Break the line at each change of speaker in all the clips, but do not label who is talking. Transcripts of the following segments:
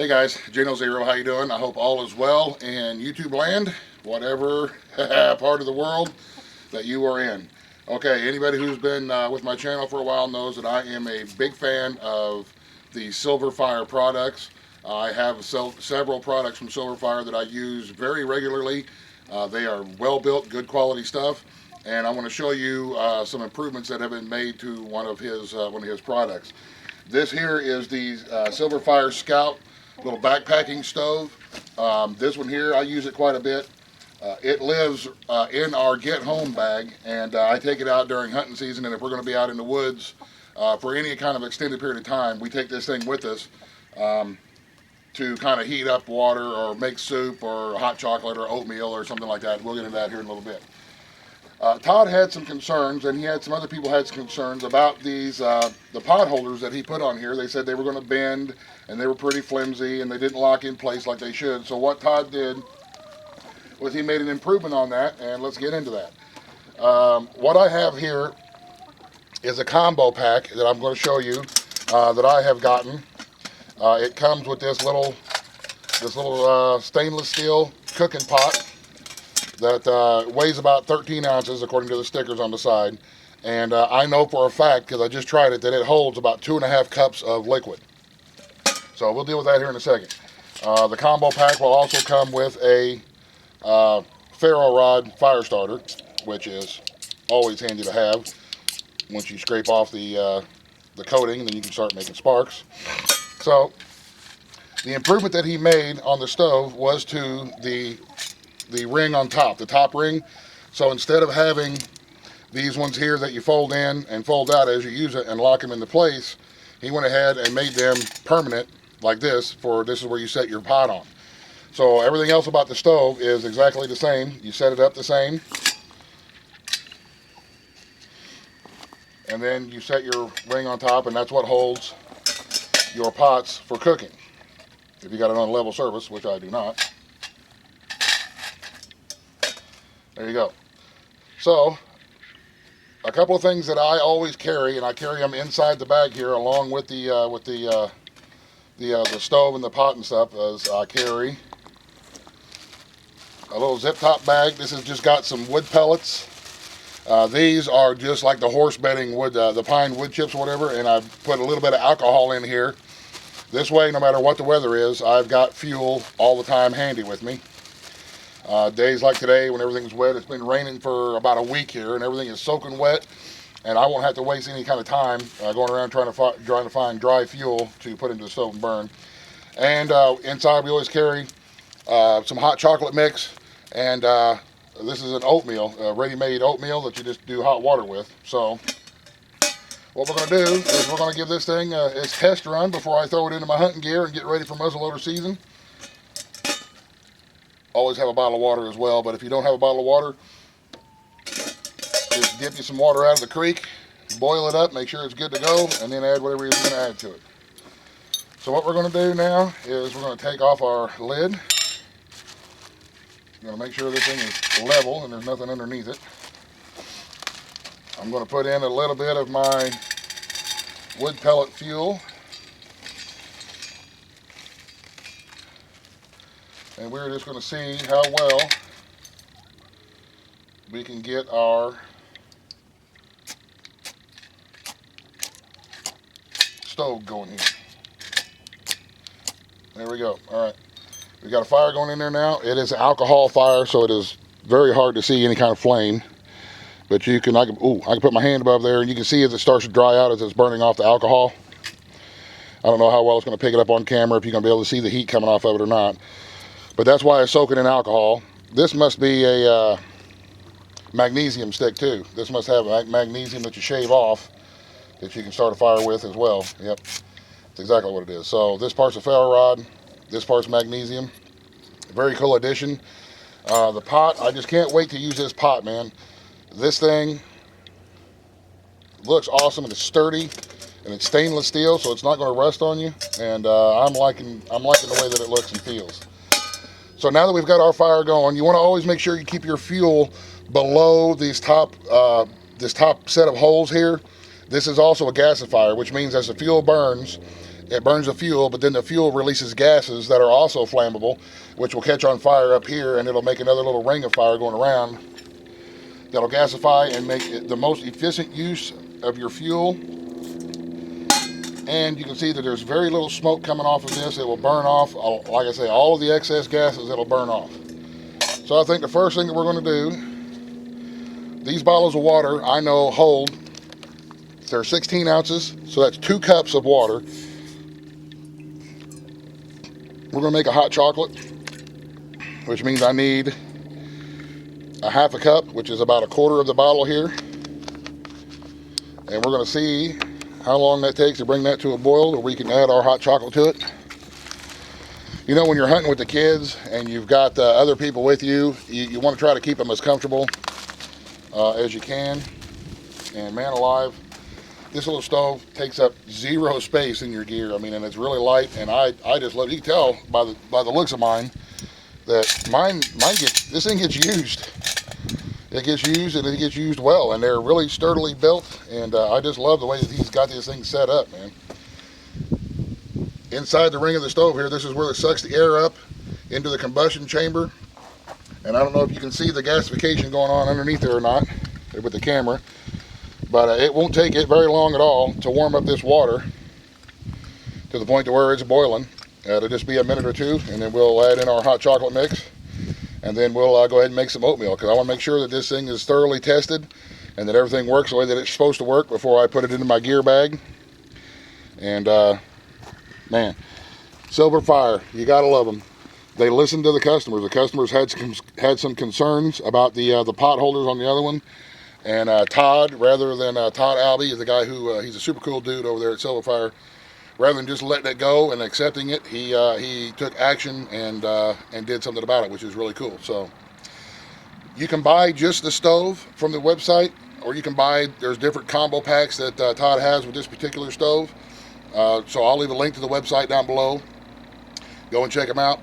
Hey guys, Jano0, how you doing? I hope all is well in YouTube land, whatever part of the world that you are in. Okay, anybody who's been with my channel for a while knows that I am a big fan of the SilverFire products. I have several products from SilverFire that I use very regularly. They are well built, good quality stuff, and I want to show you some improvements that have been made to one of his products. This here is the SilverFire Scout little backpacking stove. This one here, I use it quite a bit. It lives in our get home bag, and I take it out during hunting season, and if we're going to be out in the woods for any kind of extended period of time, we take this thing with us to kind of heat up water or make soup or hot chocolate or oatmeal or something like that. We'll get into that here in a little bit. Todd had some concerns, and he had some other people had some concerns about these the pot holders that he put on here. They said they were going to bend, and they were pretty flimsy, and they didn't lock in place like they should. So what Todd did was he made an improvement on that, and let's get into that. What I have here is a combo pack that I'm going to show you that I have gotten. It comes with this little stainless steel cooking pot that weighs about 13 ounces according to the stickers on the side, and I know for a fact, because I just tried it, that it holds about 2.5 cups of liquid. So we'll deal with that here in a second. The combo pack will also come with a Ferro rod fire starter, which is always handy to have. Once you scrape off the coating, then you can start making sparks. So the improvement that he made on the stove was to the ring on top, the top ring. So instead of having these ones here that you fold in and fold out as you use it and lock them into place, he went ahead and made them permanent like this. This is where you set your pot on. So everything else about the stove is exactly the same. You set it up the same, and then you set your ring on top, and that's what holds your pots for cooking. If you got it on level surface, which I do not. There you go. So, a couple of things that I always carry, and I carry them inside the bag here, along with the stove and the pot and stuff. Is I carry a little zip top bag. This has just got some wood pellets. These are just like the horse bedding wood, the pine wood chips or whatever, and I put a little bit of alcohol in here. This way, no matter what the weather is, I've got fuel all the time handy with me. Days like today when everything's wet, it's been raining for about a week here and everything is soaking wet, and I won't have to waste any kind of time going around trying to find dry fuel to put into the stove and burn. And inside we always carry some hot chocolate mix, and this is an oatmeal, ready-made oatmeal that you just do hot water with. So what we're going to do is we're going to give this thing its test run before I throw it into my hunting gear and get ready for muzzleloader season. Always have a bottle of water as well, but if you don't have a bottle of water, just dip you some water out of the creek, boil it up, make sure it's good to go, and then add whatever you're going to add to it. So what we're going to do now is we're going to take off our lid. I'm going to make sure this thing is level and there's nothing underneath it. I'm going to put in a little bit of my wood pellet fuel. And we're just going to see how well we can get our stove going here. There we go. All right. We got a fire going in there now. It is an alcohol fire, so it is very hard to see any kind of flame. But I can put my hand above there, and you can see as it starts to dry out as it's burning off the alcohol. I don't know how well it's going to pick it up on camera, if you're going to be able to see the heat coming off of it or not. But that's why I soak it in alcohol. This must be a magnesium stick too. This must have magnesium that you shave off that you can start a fire with as well. Yep, that's exactly what it is. So this part's a ferro rod, this part's magnesium. Very cool addition. The pot, I just can't wait to use this pot, man. This thing looks awesome, and it's sturdy, and it's stainless steel, so it's not going to rust on you. And I'm liking the way that it looks and feels. So now that we've got our fire going, you want to always make sure you keep your fuel below this top set of holes here. This is also a gasifier, which means as the fuel burns, it burns the fuel, but then the fuel releases gases that are also flammable, which will catch on fire up here, and it'll make another little ring of fire going around that'll gasify and make it the most efficient use of your fuel. And you can see that there's very little smoke coming off of this. It will burn off, like I say, all of the excess gases. It'll burn off. So I think the first thing that we're going to do, these bottles of water I know hold, they're 16 ounces, so that's 2 cups of water. We're going to make a hot chocolate, which means I need a half a cup, which is about a quarter of the bottle here. And we're going to see how long that takes to bring that to a boil, or we can add our hot chocolate to it. You know, when you're hunting with the kids and you've got other people with you, you want to try to keep them as comfortable as you can. And man alive, this little stove takes up 0 space in your gear. I mean, and it's really light, and I just love it. You can tell by the looks of mine that this thing gets used. It gets used, and it gets used well, and they're really sturdily built, and I just love the way that he's got this thing set up, man. Inside the ring of the stove here, this is where it sucks the air up into the combustion chamber, and I don't know if you can see the gasification going on underneath there or not with the camera, but it won't take it very long at all to warm up this water to the point to where it's boiling. It'll just be a minute or two, and then we'll add in our hot chocolate mix. And then we'll go ahead and make some oatmeal, because I want to make sure that this thing is thoroughly tested and that everything works the way that it's supposed to work before I put it into my gear bag. And man, SilverFire, you gotta love them. They listen to the customers. The customers had some concerns about the pot holders on the other one. And Todd, rather than Todd Albee, is the guy who he's a super cool dude over there at SilverFire. Rather than just letting it go and accepting it, he took action and did something about it, which is really cool. So you can buy just the stove from the website, or you can buy, there's different combo packs that Todd has with this particular stove. So I'll leave a link to the website down below. Go and check them out.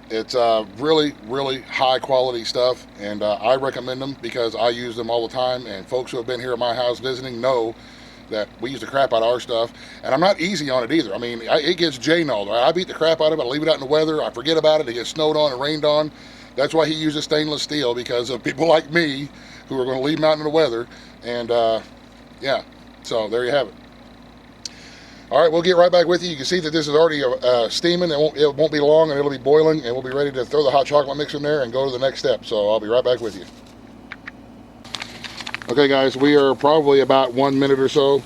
It's really, really high quality stuff, and I recommend them because I use them all the time, and folks who have been here at my house visiting know that we use the crap out of our stuff, and I'm not easy on it either. I mean, it gets J-nulled. Right? I beat the crap out of it. I leave it out in the weather. I forget about it. It gets snowed on and rained on. That's why he uses stainless steel, because of people like me who are going to leave them out in the weather. And yeah, so there you have it. All right, we'll get right back with you. You can see that this is already steaming. It won't be long, and it'll be boiling, and we'll be ready to throw the hot chocolate mix in there and go to the next step. So I'll be right back with you. Okay guys, we are probably about 1 minute or so,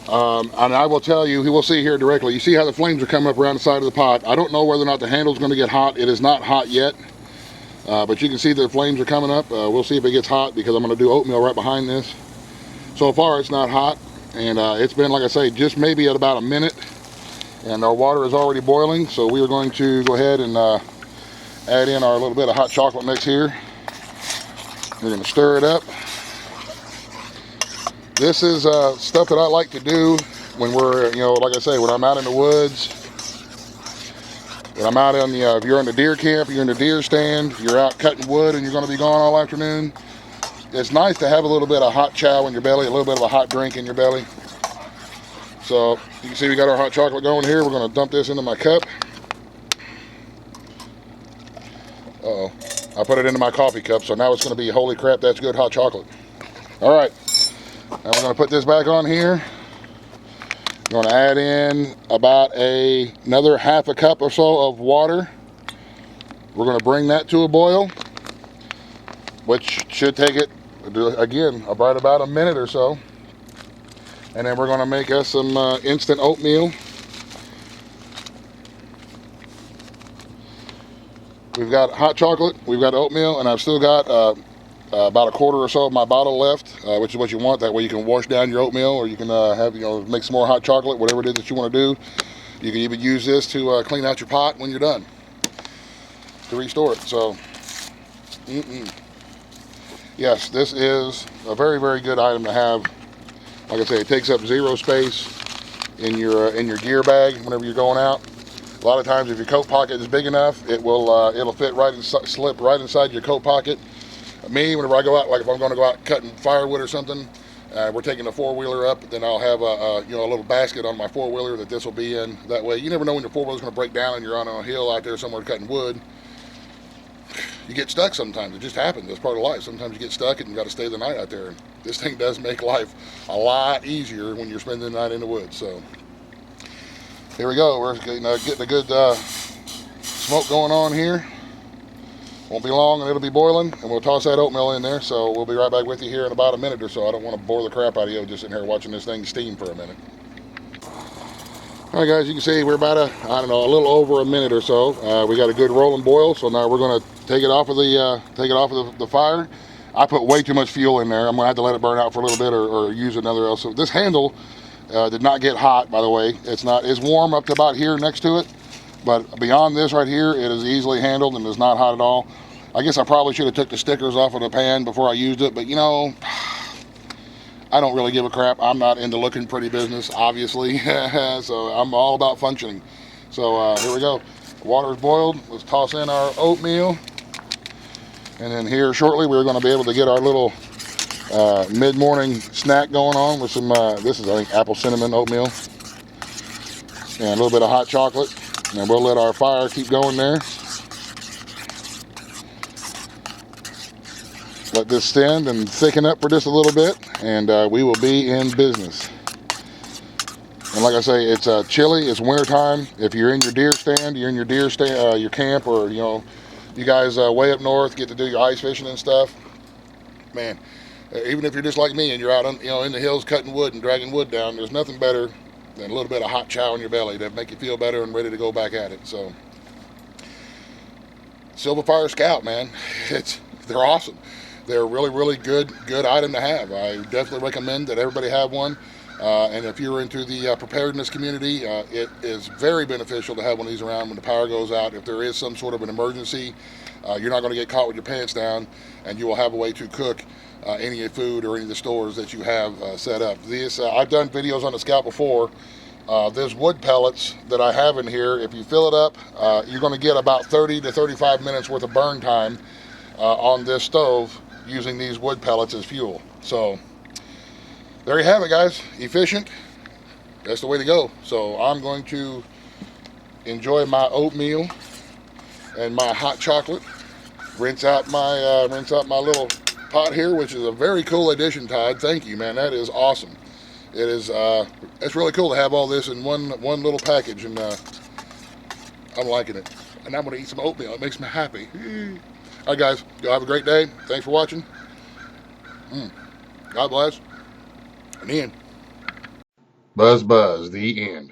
and I will tell you, we'll see here directly, you see how the flames are coming up around the side of the pot. I don't know whether or not the handle's going to get hot. It is not hot yet, but you can see the flames are coming up. We'll see if it gets hot, because I'm going to do oatmeal right behind this. So far it's not hot, and it's been, like I say, just maybe at about a minute, and our water is already boiling. So we are going to go ahead and add in our little bit of hot chocolate mix here. We're going to stir it up. This is stuff that I like to do when we're, like I say, when I'm out in the woods, when I'm out in the, if you're in the deer camp, you're in the deer stand, you're out cutting wood and you're going to be gone all afternoon. It's nice to have a little bit of hot chow in your belly, a little bit of a hot drink in your belly. So you can see we got our hot chocolate going here. We're going to dump this into my cup. Uh-oh, I put it into my coffee cup, so now it's going to be, holy crap, that's good hot chocolate. All right. Now we're going to put this back on here. We're going to add in about another half a cup or so of water. We're going to bring that to a boil, which should take it, again, about a minute or so. And then we're going to make us some instant oatmeal. We've got hot chocolate, we've got oatmeal, and I've still got about a quarter or so of my bottle left, which is what you want. That way you can wash down your oatmeal, or you can make some more hot chocolate, whatever it is that you want to do. You can even use this to clean out your pot when you're done, to restore it. So yes, this is a very, very good item to have. Like I say, it takes up 0 space in your gear bag whenever you're going out. A lot of times, if your coat pocket is big enough, it'll fit right inside, slip right inside your coat pocket. Me, whenever I go out, like if I'm going to go out cutting firewood or something, We're taking a four-wheeler up, then I'll have a little basket on my four-wheeler that this will be in. That way, you never know when your four-wheeler's going to break down and you're on a hill out there somewhere cutting wood. You get stuck sometimes. It just happens. That's part of life. Sometimes you get stuck and you got to stay the night out there. And this thing does make life a lot easier when you're spending the night in the woods. So here we go. We're getting a good smoke going on here. Won't be long and it'll be boiling, and we'll toss that oatmeal in there. So we'll be right back with you here in about a minute or so. I don't want to bore the crap out of you just sitting here watching this thing steam for a minute. All right, guys, you can see we're about a little over a minute or so. We got a good rolling boil, so now we're going to take it off of the fire. I put way too much fuel in there. I'm going to have to let it burn out for a little bit or use another else. So this handle did not get hot, by the way. It's warm up to about here next to it. But beyond this right here, it is easily handled and is not hot at all. I guess I probably should have took the stickers off of the pan before I used it, but I don't really give a crap. I'm not into looking pretty business, obviously, so I'm all about functioning. So here we go. Water's boiled. Let's toss in our oatmeal. And then here shortly, we're going to be able to get our little mid-morning snack going on with some, this is, I think, apple cinnamon oatmeal. And a little bit of hot chocolate. And we'll let our fire keep going there. Let this stand and thicken up for just a little bit, and we will be in business. And like I say, it's chilly, it's winter time. If you're in your deer stand, you're in your camp, or you guys way up north get to do your ice fishing and stuff. Man, even if you're just like me and you're out in the hills cutting wood and dragging wood down, there's nothing better than a little bit of hot chow in your belly to make you feel better and ready to go back at it. So, SilverFire Scout, man, they're awesome. They're a really, really good item to have. I definitely recommend that everybody have one. And if you're into the preparedness community, it is very beneficial to have one of these around when the power goes out. If there is some sort of an emergency, you're not going to get caught with your pants down, and you will have a way to cook any food or any of the stores that you have set up. I've done videos on the Scout before. There's wood pellets that I have in here. If you fill it up, you're going to get about 30 to 35 minutes worth of burn time on this stove using these wood pellets as fuel. So there you have it, guys. Efficient. That's the way to go. So I'm going to enjoy my oatmeal and my hot chocolate. Rinse out my little pot here, which is a very cool addition, Todd. Thank you, man. That is awesome. It is. It's really cool to have all this in one little package, and I'm liking it. And I'm going to eat some oatmeal. It makes me happy. All right, guys. Y'all have a great day. Thanks for watching. God bless. And the end. Buzz, the end.